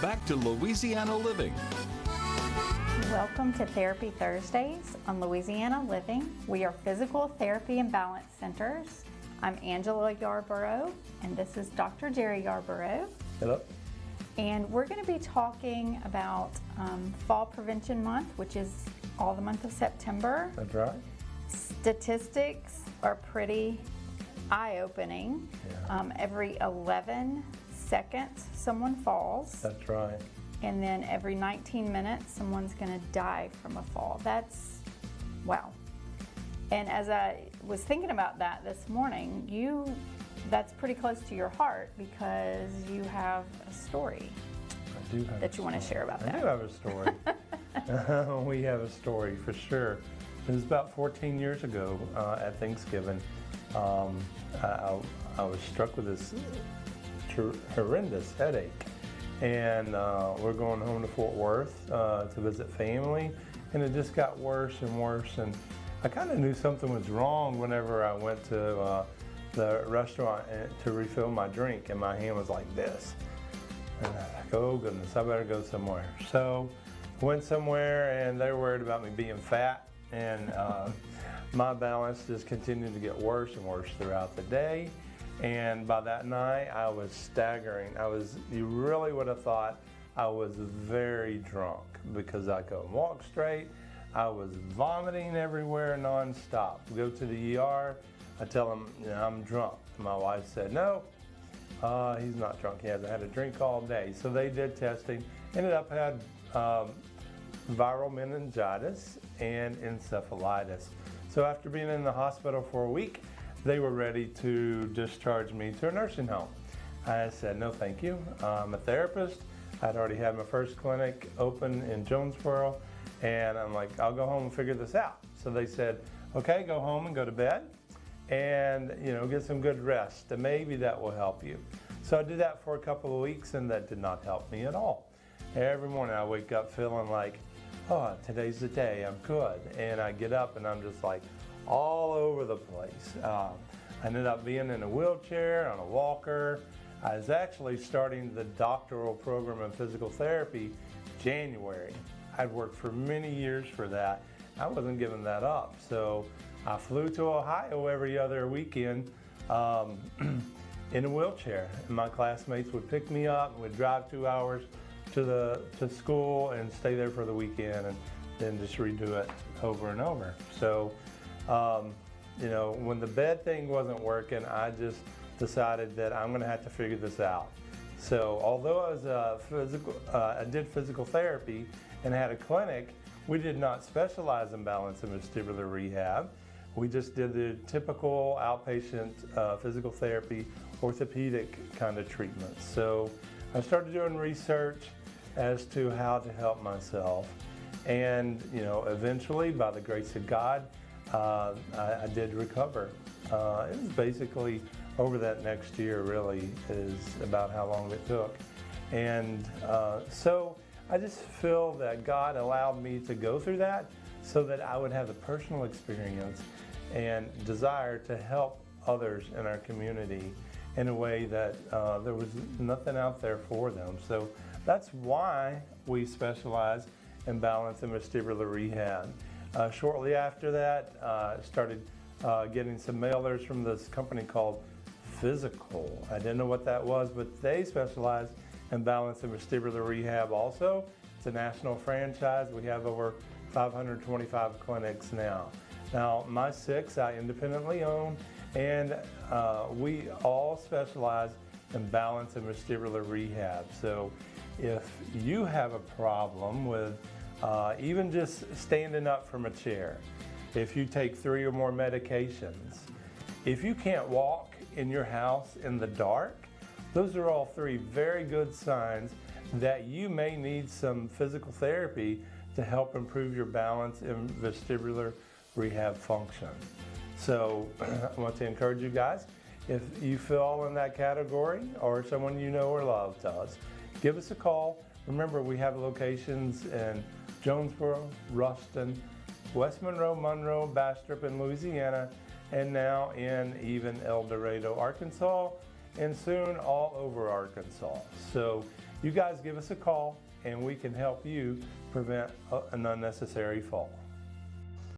back to Louisiana Living. Welcome to Therapy Thursdays on Louisiana Living. We are physical therapy and balance centers. I'm Angela Yarborough, and this is Dr. Jerry Yarborough. Hello. And we're going to be talking about Fall Prevention Month, which is all the month of September. That's right. Statistics are pretty eye-opening. Yeah. Every 11 seconds, someone falls. That's right. And then every 19 minutes, someone's going to die from a fall. That's, wow. And as I was thinking about that this morning, that's pretty close to your heart because you have a story that you want to share about that. I do have a story. We have a story for sure. It was about 14 years ago at Thanksgiving. I was struck with this horrendous headache. And we're going home to Fort Worth to visit family, and it just got worse and worse. And I kind of knew something was wrong whenever I went to the restaurant to refill my drink, and my hand was like this. And I was like, oh goodness, I better go somewhere. So I went somewhere, and they were worried about me being fat, and my balance just continued to get worse and worse throughout the day. And by that night, I was staggering. You really would have thought I was very drunk because I couldn't walk straight. I was vomiting everywhere nonstop. Go to the ER, I tell them, I'm drunk. My wife said, no, he's not drunk. He hasn't had a drink all day. So they did testing, ended up had viral meningitis and encephalitis. So after being in the hospital for a week, they were ready to discharge me to a nursing home. I said, no, thank you. I'm a therapist. I'd already had my first clinic open in Jonesboro, and I'm like, I'll go home and figure this out. So they said, okay, go home and go to bed and get some good rest, and maybe that will help you. So I did that for a couple of weeks, and that did not help me at all. Every morning I wake up feeling like, oh, today's the day, I'm good. And I get up and I'm just like, all over the place. I ended up being in a wheelchair, on a walker. I was actually starting the doctoral program in physical therapy January. I'd worked for many years for that. I wasn't giving that up. So I flew to Ohio every other weekend in a wheelchair. And my classmates would pick me up and we'd drive 2 hours to school and stay there for the weekend and then just redo it over and over. So when the bed thing wasn't working, I just decided that I'm going to have to figure this out. So although I did physical therapy and had a clinic, we did not specialize in balance and vestibular rehab. We just did the typical outpatient physical therapy, orthopedic kind of treatments. So I started doing research as to how to help myself. And, eventually, by the grace of God, I did recover. It was basically over that next year really is about how long it took. And so I just feel that God allowed me to go through that so that I would have the personal experience and desire to help others in our community in a way that there was nothing out there for them. So that's why we specialize in balance and vestibular rehab. Shortly after that, I started getting some mailers from this company called Fyzical. I didn't know what that was, but they specialize in balance and vestibular rehab also. It's a national franchise. We have over 525 clinics now. Now, my 6 I independently own, and we all specialize in balance and vestibular rehab. So if you have a problem with even just standing up from a chair, if you take 3 or more medications, if you can't walk in your house in the dark, those are all 3 very good signs that you may need some physical therapy to help improve your balance and vestibular rehab function. So I want to encourage you guys, if you fall in that category or someone you know or love does, give us a call. Remember, we have locations in Jonesboro, Ruston, West Monroe, Bastrop in Louisiana, and now in even El Dorado, Arkansas, and soon all over Arkansas. So You guys give us a call and we can help you prevent an unnecessary fall.